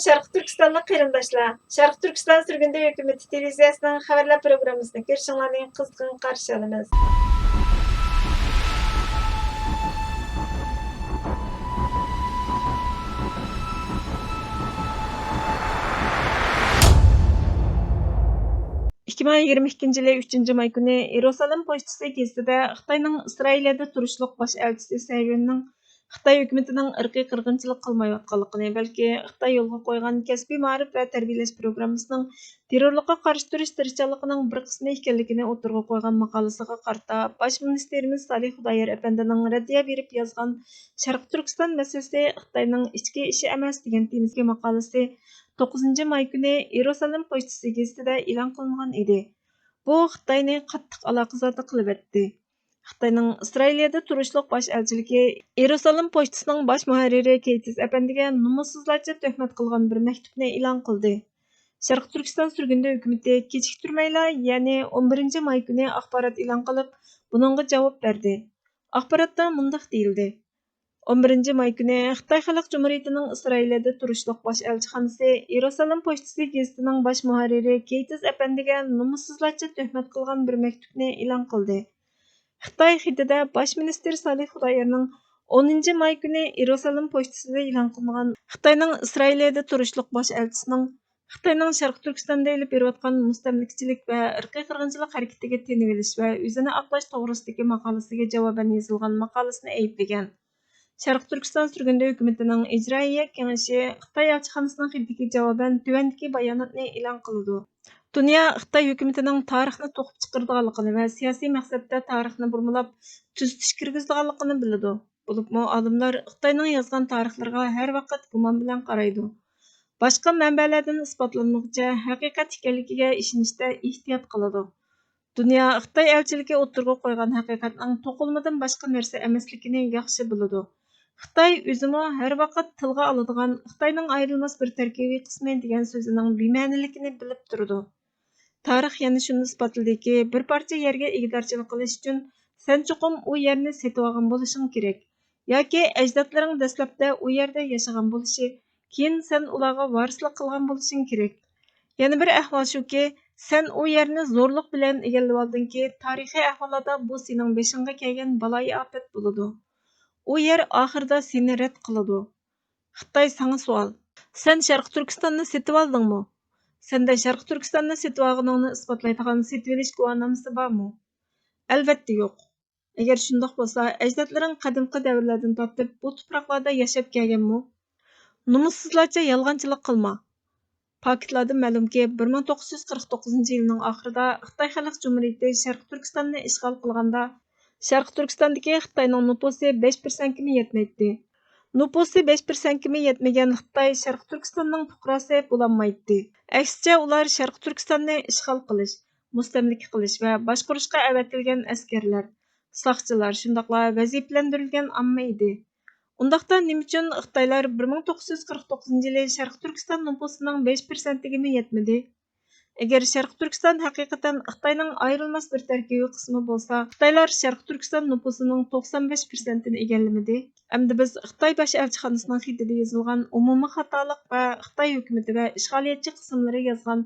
Şərqi Türkistanlıq qarindaşlar. Şərqi Türkistan sürgündə hökuməti televiziyasının xəbərlər proqramımızını görüşünlərni qızğın qarşı alırıq. ...2022 yılı 3. may günü Yerusalim poçtası gazetida Xitoyning Isroilda turishliq bosh elchisi Sayunning Xitoy hukumatining irqiy qirg'inchilik qilmayotganligini, balki Xitoy yo'lga qo'ygan kasbiy ma'rif va tarbiyalash programmasining terrorlikqa qarshi turish tirishchanligining bir qismi ekanligini o'tirg'a qo'ygan maqolasiga qarata bosh ministerimiz Salih Xudoyer apandining raddiya berib yozgan Sharq Turkiston masalasi Xitoyning ichki ishi emas degan temizgi maqolasi 9 may günü Yerusalim poçtası gazetida e'lon qilingan edi. Bu Xitoyni qattiq aloqazorda qilib etdi. Xitoyning Isroilda turishliq bosh elchiligi Yerusalim poçtasining bosh muharriri Keytis apandiga nomussizlarcha tuhmat qilgan bir maktubni e'lon qildi. Sharq Turkiston surgunda hukumati kechiktirmayla, ya'ni 11 may günü axborot e'lon qilib, buningga javob berdi. Axborotda mundaq deyildi: 11 may günü Xitoy Xalq Cumhuriyetining Isroilda turishliq bosh elchixonasi Yerusalim poçtasi gazetining bosh muharriri Keytis apandiga nomussizlarcha tuhmat qilgan bir maktubni e'lon qildi. Xitoy xitida bosh ministr Salih Xudoyerning 10 may günü Yerusalim poçtasida e'lon qilingan Xitoyning Isroilda turishliq bosh elchisining Xitoyning Sharq Turkistonda olib berayotgan mustamlikachilik va irqiy qirg'inchilik harakatiga tenivilish va o'zini oqlash to'g'risidagi maqolasiga javoban yozilgan maqolasini ayblagan. Sharq Turkiston surgunda hukumatining ijroiya kengashi Xitoy elchixonasining xatiga javoban tuvandagi bayonotni e'lon qildi. Dunyo Xitoy hukumatining tarixni to'qib chiqaradiganligini va siyosiy maqsadda tarixni burmilab tuzitish kirgizadiganligini biladi. Bo'libmi olimlar Xitoyning yozgan tarixlariga har vaqt gumon bilan qaraydi. Boshqa manbalardan isbotlanmoqcha haqiqat ekanligiga ishonishda ehtiyot qiladi. Dunyo Xitoy elchiligi o'tirg'a qo'ygan haqiqatning to'qilmadan boshqa narsa emasligini yaxshi biladi. Xitoy o'zimi har vaqt tilga oladigan Xitoyning ayrilmas bir tarkibiy qismi degan so'zining bema'niligini bilib turdi. Tarix yana shuni isbotladiki, bir parcha yerga egdorchilik qilish uchun sen chuqum u yerni setib olgan bo'lishing kerak, yoki ajdodlaring dastlabda u yerda yashagan bo'lishi, keyin sen ularga varislik qilgan bo'lishing kerak. Yana bir ahvol shuki, sen u yerni zo'rliq bilan egallab oldingki, tarixiy ahvolda bu sening beshingga kelgan baloyi ofat bo'ladi. U yer oxirida seni rad qiladi. Xitoy sana savol: sen Sharq Turkistonni setib oldingmi? Senda Sharq Turkistonni setib olganingni isbotlaydigan setib olish guvohnomasi bormi? Albatta yo'q. Agar shundoq bo'lsa, ajdodlaring qadimgi davrlardan tortib bu tuproqlarda yashab kelganmi? Nomussizlarcha yolg'onchilik qilma. Paketlardan ma'lumki, 1949 yilning oxirida Xitoy Xalq Cumhuriyeti Sharq Turkistonni ishg'ol qilganda Sharq Turkistondagi Xitoyning nupusi 5% yetmaydi. Nupusi 5% yetmagan Xitoy Sharq Turkistonning fuqarosi bo'lolmaydi. Aksicha ular Sharq Turkistonni ishg'ol qilish, mustamlika qilish va boshqarishga avatilgan askarlar, soqchilar, shundoqla vazifalantirilgan omma edi. Undaqda nima uchun Xitoylar 1949 yili Sharq Turkiston nupusining 5%ga yetmadi? Agar Sharq Turkiston haqiqatan Xitoyning ayrilmas bir tarkibiy qismi bo'lsa, Xitoylar Sharq Turkiston nupusining 95%ni egallamadi. Endi biz Xitoy bosh elchixonasining xatida yozilgan umumiy xatolik va Xitoy hukumati va ishg'oliyatchi qismlari yozgan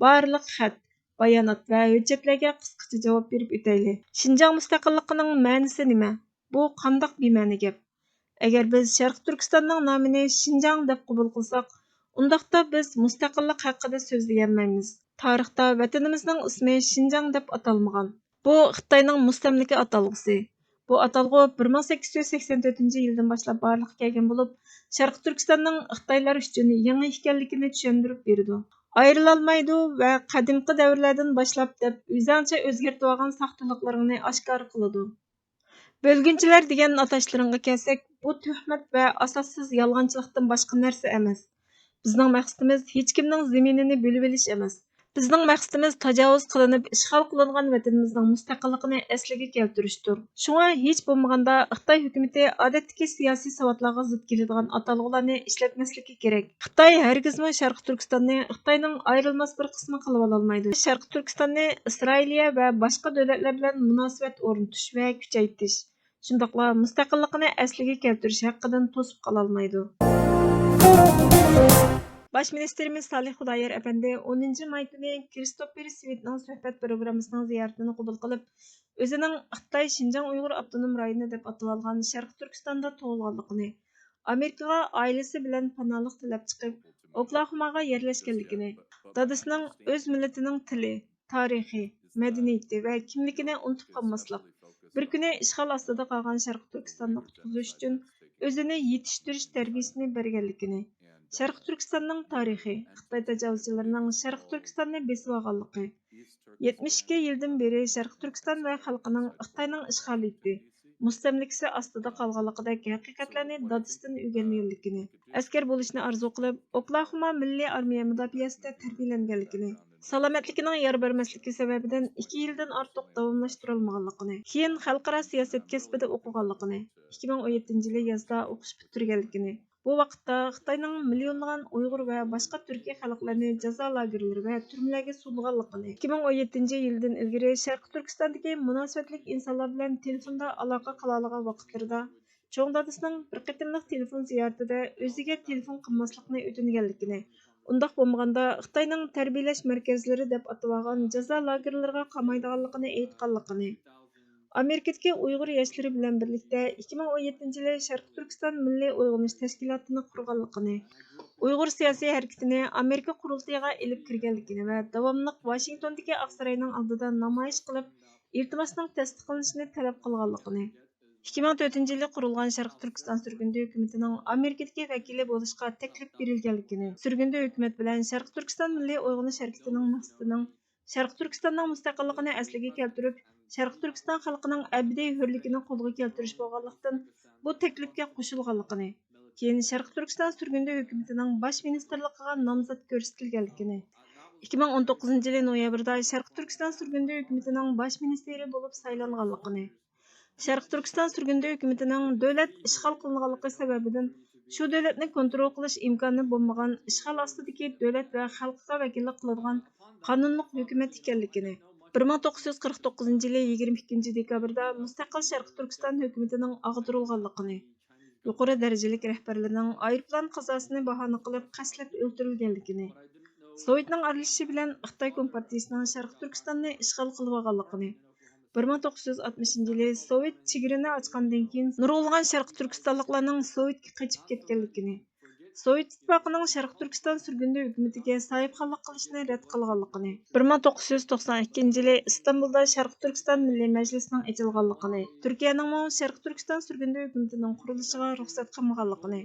barliq xat, bayonot va hujjatlarga qisqacha javob berib o'taylik. Xinjiang mustaqilligining ma'nosi nima? Bu qandoq bema'ni gap? Agar biz Sharq Turkistonning nomini Xinjiang deb qabul qilsak, undaqda biz mustaqillik haqida so'zlamaymiz. Tarixda vatanimizning ismi Xinjiang deb atalmagan. Bu Xitoyning mustamlika atalg'usi. Bu atalg'u 1884 yildan boshlab barliqqa kelgan bo'lib, Sharq Turkistonning Xitoylar uchun yangi ekanligini tushuntirib berdi. Ayrilolmaydi va qadimgi davrlardan boshlab deb o'zancha o'zgartib olgan saxtaliklarini oshkor qiladi. Bölgünçiler degan atashlarga kelsak, bu tuhmat va asossiz yolg'onchilikdan boshqa narsa emas. Bizning maqsadimiz hech kimning zaminini bo'lib olish emas. Bizning maqsadimiz tajovuz qilinib, ishg'ol qilingan vatanimizning mustaqilligini asliga keltirishdir. Shunga hech bo'lmaganda Xitoy hukumati odatdagi siyosiy savodlarga zid keladigan atalg'ularni ishlatmasligi kerak. Xitoy hargizmi Sharq Turkistonni Xitoyning ayrilmas bir qismi qilib ololmaydi. Sharq Turkistonni Isroiliya va boshqa davlatlar bilan munosabat o'rnatish va kuchaytirish, shundoqla mustaqilligini asliga keltirish haqidan to'sib qololmaydi. Baş ministerimiz Salih Xudoyer әпәнде 10 may kuni Kristofer Svitning suhbat programmasining ziyoratini qabul qilib, o'zining Xitoy Xinjiang Uyg'ur avtonom rayoni deb atalgan Sharq Turkistonda tug'ilganligini, Amerikaga oilasi bilan panohlik tilab chiqib, Oklahomaga yerlashganligini, dadasining o'z millatining tili, tarixi, madaniyati va kimligini unutib qolmaslik, bir kuni ishg'ol ostida qolgan Sharq Turkistonni qutqizish uchun o'zini yetishtirish tarbiyasini berganligini, Sharq Turkistonning tarixi, Xitoy tajovuzchilarining Sharq Turkistonni besib olganligi, 72 yildan beri Sharq Turkiston va xalqining Xitoyning ishg'oliyati, mustamlikasi ostida qolganligidek haqiqatlarni dadisidan o'rganganligini, askar bo'lishni orzu qilib, Oklahoma milliy armiya mudofaasida tarbiyalanganligini, salomatligining yor bermasligi sababidan 2 yildan ortiq davomlashtirolmaganligini, keyin xalqaro siyosat kasbida o'qiganligini, 2017-yili yozda o'qish bitirganligini, bu vaqtda Xitoyning millionlagan Uyg'ur va boshqa turkiy xalqlarni jazo lagerlari va turmalarga so'lganligini, 2017-yildan ilgari Sharq Turkistondagi munosabatli insonlar bilan telefonda aloqa qila olgan vaqtlarida cho'ng dadasining bir qatimliq telefon ziyoratida o'ziga telefon qilmaslikni o'tinganligini, undaq bo'lmaganda Xitoyning tarbiyalash markazlari deb atalgan jazo lagerlariga qamaydiganligini aytganligini, Amerikadagi Uyg'ur yoshlari bilan birlikda 2017-yili Sharq Turkiston Milliy Uyg'unish tashkilotini qurganligini, Uyg'ur siyosiy harakatini Amerika qurultayiga ilib kirganligini va davomli Washingtondagi Oqsaroyning oldida namoyish qilib, iltimosning tasdiqlanishini talab qilganligini, 2004-yili qurilgan Sharq Turkiston surgundi hukumatining Amerikadagi vakili bo'lishga taklif berilganligini, surgundi hukumat bilan Sharq Turkiston Milliy Uyg'unish harakatining maqsadining Sharq Turkistonning mustaqilligini asliga keltirib, Sharq Turkiston xalqining abadiy hurligini qo'lga keltirish bo'lganlikdan bu taklifga qo'shilganligini, keyin Sharq Turkiston surgundi hukumatining bosh ministerligiga nomzod ko'rsatilganligini, 2019-yili noyabrda Sharq Turkiston surgundi hukumatining bosh ministeri bo'lib saylanganligini, Sharq Turkiston surgundi hukumatining davlat ishg'ol qilinganligi sababidan shu davlatni kontrol qilish imkoni bo'lmagan ishg'ol ostidagi davlat va xalqqa vakillik qiladigan qonunliq hukumat ekanligini, 1949-yili 22 dekabrda mustaqil Sharq Turkiston hukumatining ag'dirilganligini, yuqori darajalik rahbarlarining aeroplan qazosini bahona qilib qasdlab o'ldirilganligini, Sovetning aralashishi bilan Xitoy Kompartiyasining Sharq Turkistonni ishg'ol qilib olganligini, 1960-yili Sovet chegarini ochgandan keyin nurg'ulg'an Sharq Turkistonliklarning Sovetga qochib ketganligini, Sovet ittifoqining Sharq Turkiston surgundi hukumatiga sohibxonlik qilishni rad qilganligini, 1992-yili Istanbulda Sharq Turkiston Milliy Majlisining ochilganligini, Turkiyaning Sharq Turkiston surgundi hukumatining qurilishiga ruxsat qilmaganligini,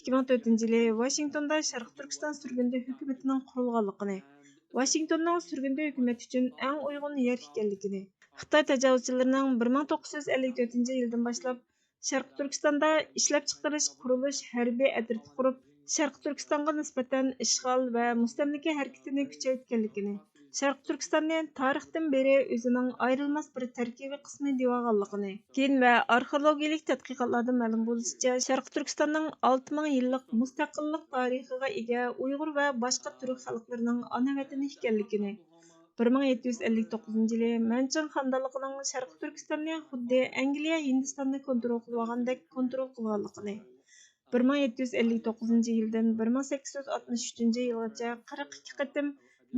2004-yili Washingtonda Sharq Turkiston surgundi hukumatining qurilganligini, Washingtonning surgundi hukumat uchun eng uyg'un yer ekanligini, Xitoy tajovuzchilarining 1954-yildan boshlab Sharq Turkistonda ishlab chiqarish, qurilish, harbiy atriti qurib, Sharq Turkistonga nisbatan ishg'ol va mustamlika harakatini kuchaytganligini, Sharq Turkistonni tarixdan beri o'zining ayrilmas bir tarkibiy qismi deb olganligini, keyin va arxeologik tadqiqotlardan ma'lum bo'lishicha, Sharq Turkistonning 6000 yillik mustaqillik tarixiga ega Uyg'ur va boshqa turk xalqlarining ona vatani ekanligini, 1759-yili Manchun xonadonligining Sharq Turkistonni xuddi Angliya Hindistonni kontrol qilib olgandek kontrol qilganligini, 1759-yildan 1863-yilgacha 42 qatim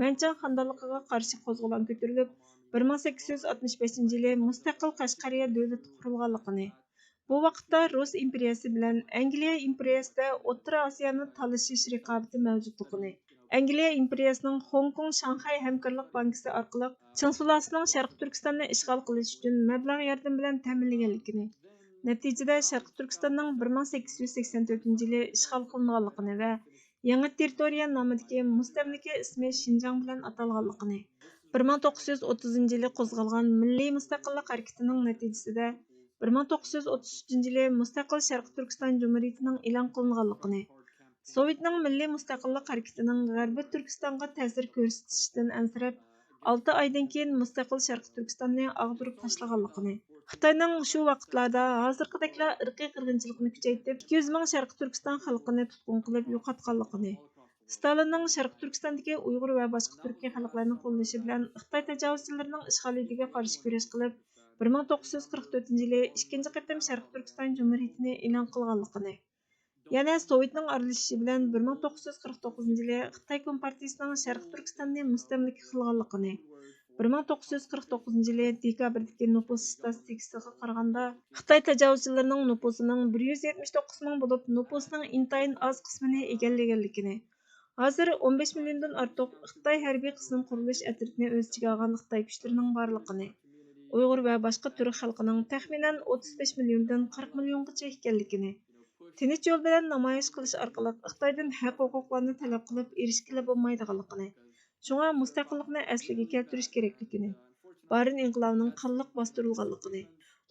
Manchun xonadonligiga qarshi qo'zg'olon ko'tarilib, 1865-yili mustaqil Qashqariya davlati qurilganligini, bu vaqtda Rus imperiyasi bilan Angliya imperiyasida O'rta Osiyoni talashish raqobati mavjudligini, Angliya imperiyasining Hong Kong Shanxay hamkorlik bankasi orqali Qing sulolasining Sharq Turkistonni ishg'ol qilish uchun mablag' yordam bilan ta'minlaganligini, natijada Sharq Turkistonning 1884-yili ishg'ol qilinganligini va yangi territoriya nomidagi mustamlika ismi Xinjiang bilan atalganligini, 1930-yili qo'zg'algan milliy mustaqillik harakatining natijasida 1933-yili mustaqil Sharq Turkiston Jumhuriyatining e'lon qilinganligini, Sovetning milliy mustaqillik harakatining G'arbiy Turkistonga ta'sir ko'rsatishidan ansirab, 6 oydan keyin mustaqil Sharq Turkistonni ag'dirib tashlaganligini, Xitoyning shu vaqtlarda hozirgidekla irqiy qirg'inchilikni kuchaytirib, 200 ming Sharq Turkiston xalqini tutqun qilib yo'qotganligini, Stalinning Sharq Turkistondagi Uyg'ur va boshqa turkiy xalqlarni qo'llashi bilan Xitoy tajovuzchilarining ishg'oliyatiga qarshi kurash qilib, 1944-yili ikkinchi qatim Sharq Turkiston Jumhuriyatini e'lon qilganligini, Yana Sovetning aralashishi bilan 1949 yili Xitoy Kompartiyasining Sharq Turkistonni mustamlaka qilganligini, 1949 yili dekabrdagi nüfus statistikasiga qaraganda, Xitoy tajovuzchilarining nüfusining 179 ming bo'lib, nüfusining intayin az qismini egallaganligini, hozir 15 milliondan ortiq Xitoy harbiy qism qurilish otryadini o'z ichiga olgan Xitoy kuchlarining borligini, Uyg'ur va boshqa turk xalqining taxminan 35 milliondan 40 milliongacha ekanligini, tinch yo'l bilan namoyish qilish orqali Xitoydan haq-huquqlarni talab qilib erishgili bo'lmaydiganligini, shunga mustaqillikni asliga keltirish kerakligini, Barin inqilobining qanliq bostirilganligini,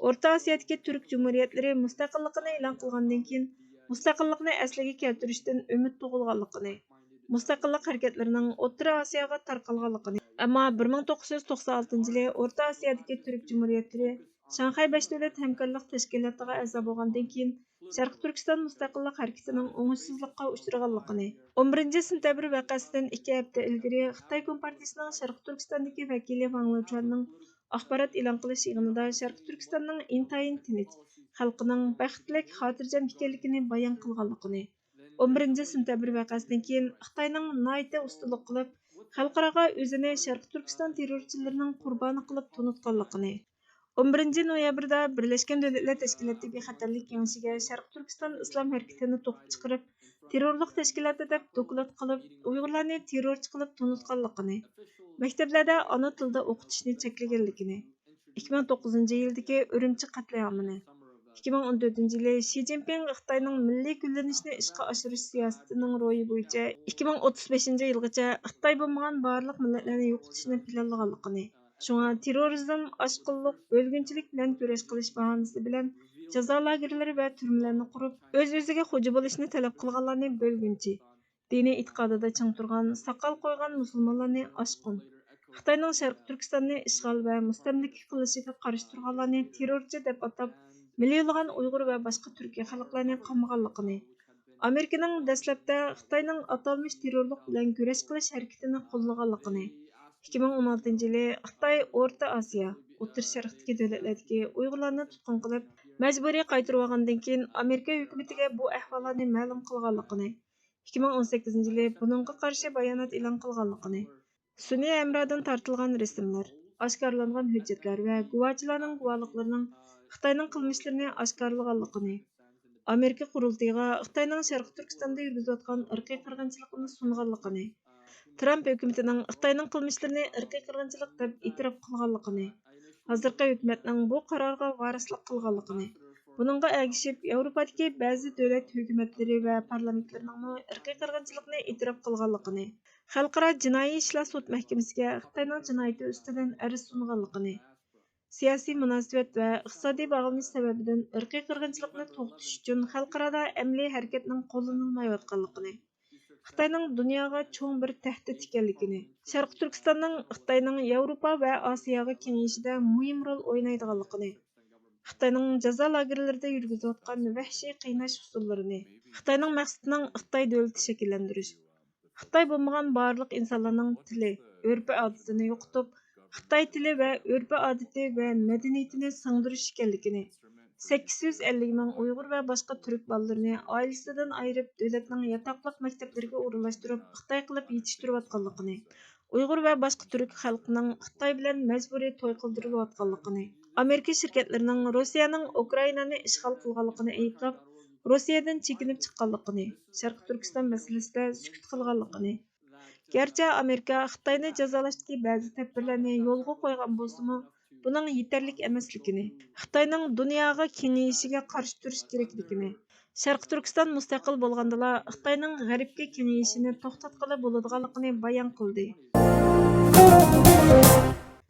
O'rta Osiyodagi turk jumhuriyatlari mustaqilligini e'lon qilgandan keyin mustaqillikni asliga keltirishdan umid tug'ilganligini, mustaqillik harakatlarining O'rta Osiyoga tarqalganligini, ammo 1996 yili O'rta Osiyodagi turk jumhuriyatlari Shanxay 5 davlat hamkorlik tashkilotiga a'zo bo'lgandan keyin Sharq Turkiston mustaqillik harakatining o'ngsizlikqa uchraganligini, 11 sentabr voqeasidan 2 hafta ilgari Xitoy Kompartiyasining Sharq Turkistondagi vakili Wang Luchuanning axborot e'lon qilish yig'inida Sharq Turkistonning intayin tinch, xalqining baxtlik, xotirjam ekanligini bayon qilganligini, 11 sentabr voqeasidan keyin Xitoyning nihoyatda ustunlik qilib, xalqaroga o'zini Sharq Turkiston terrorchilarining qurboni qilib tunutganligini, 11 noyabrda Birleşken Devletler Teşkilatı Bexatarlik Kengeshiga Sharq Turkiston islom harakatini to'qib chiqarib, terrorlik tashkiloti deb doklad qilib, Uyg'urlarni terrorchi qilib tunutganligini, maktablarda ona tilida o'qitishni cheklaganligini, 2009 yildagi Urumchi qatliamini, 2014 yili Xi Jinping Xitoyning milliy gullanishni ishga oshirish siyosatining ro'yi bo'yicha 2035 yilgacha Xitoy bo'lmagan barliq millatlarni yo'qotishni planlaganligini, shunga terrorizm, oshqinlik, bo'lgunchilik bilan kurash qilish bahonasi bilan jazo lagerlari va turmalarni qurib, o'z-o'ziga xo'ja bo'lishni talab qilganlarni bo'lgunchi, diniy e'tiqodida ching turgan, soqol qo'ygan musulmonlarni oshqin, Xitoyning Sharq Turkistonni ishg'ol va mustamlaka qilishiga qarshi turganlarni terrorchi deb atab, millionlagan Uyg'ur va boshqa turkiy xalqlarni qamaganligini, Amerikaning dastlabda Xitoyning atalmish terrorlik bilan kurash qilish harakatini qo'llaganligini, 2016 yili Xitoy O'rta Osiyo, O'rta Sharqdagi davlatlardagi Uyg'urlarni tutqun qilib, majburiy qaytarib olgandan keyin Amerika hukumatiga bu ahvollarni ma'lum qilganligini, 2018 yili buningga qarshi bayonot e'lon qilganligini, sun'iy hamrodan tortilgan rasmlar, oshkorlangan hujjatlar va guvohchilarning guvohliklarining Xitoyning qilmishlarini oshkorlaganligini, Amerika qurultiyiga Xitoyning Sharq Turkistonda yurgizayotgan irqiy qirg'inchilikni sunganligini, Trump hukumatining Xitoyning qilmishlarini irqiy qirg'inchilik deb e'tirof qilganligini, hozirgi hukumatning bu qarorga varislik qilganligini, buningga ergishib Yevropadagi ba'zi davlat hukumatlari va parlamentlarning irqiy qirg'inchilikni e'tirof qilganligini, Xalqaro jinoiy ishlar sud mahkamasiga Xitoyning jinoyati ustidan arz sunganligini, siyosiy munosabat va iqtisodiy bog'lanish sababidan irqiy qirg'inchilikni to'xtatish uchun xalqaro amaliy harakatning qo'llanilmayotganligini, Xitoyning dunyoga cho'ng bir tahdid ekanligini, Sharq Turkistonning Xitoyning Yevropa va Osiyoga kengayishida muhim rol o'ynaydiganligini, Xitoyning jazo lagerlarida yurgizayotgan vahshiy qiynash usullarini, Xitoyning maqsadining Xitoy davlati shakllantirish, Xitoy bo'lmagan barliq insonlarning tili, urf-odatini yo'qotib, Xitoy tili va urf-odati va madaniyatini singdirish ekanligini, 850 ming Uyg'ur va boshqa turk bolalarini oilasidan ayirib, davlatning yatoqliq maktablariga o'rinlashtirib, Xitoy qilib yetishtirayotganligini, Uyg'ur va boshqa turk xalqining Xitoy bilan majburiy to'y qildirilayotganligini, Amerika shirkatlarining Rossiyaning Ukrainani ishg'ol qilganligini ayblab, Rossiyadan chekinib chiqqanligini, Sharq Turkiston masalasida sukut qilganligini, garchi Amerika Xitoyni jazolashdagi ba'zi tadbirlarni yo'lga qo'ygan bo'lsa-mu, buning yetarli emasligini, Xitoyning dunyoga kengayishiga qarshi turish kerakligini, Sharq Turkiston mustaqil bo'lgandala Xitoyning g'arbga kengayishini to'xtatqili bo'ladiganligini bayon qildi.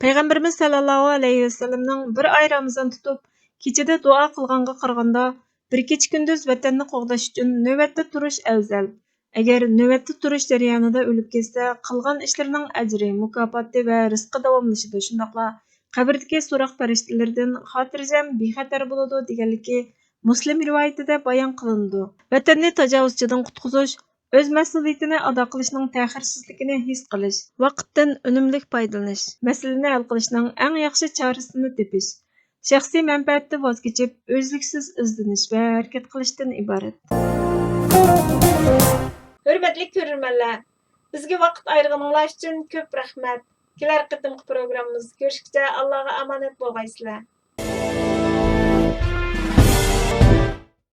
Payg'ambarimiz sallallohu alayhi vasallamning bir oy Ramazon tutib, kechada duo qilganga qaraganda, bir kecha kunduz vatanni qo'g'dash uchun navbatda turish afzal. Agar navbatda turish jarayonida o'lib ketsa, qilgan ishlarining ajri, mukofoti va rizqi davomlashadi. Shundaqla qabrdagi so'roq farishtalaridan xotirjam, bexatar bo'ladi deganligi Muslim rivoyatida bayon qilindi. Vatanni tajovuzchidan qutqizish, o'z mas'uliyatini ado qilishning ta'xirsizligini his qilish, vaqtdan unumli foydalanish, masalani hal qilishning eng yaxshi chorasini tepish, shaxsiy manfaatdan voz kechib, o'zliksiz izlanish va harakat qilishdan iborat. Hörmetlik görürmenler, bizge vaqt ayırğanыңlar üçün köp rahmet. Keler qıtımqı programımız görüşkice Allah'a amanet bolgaysızlar.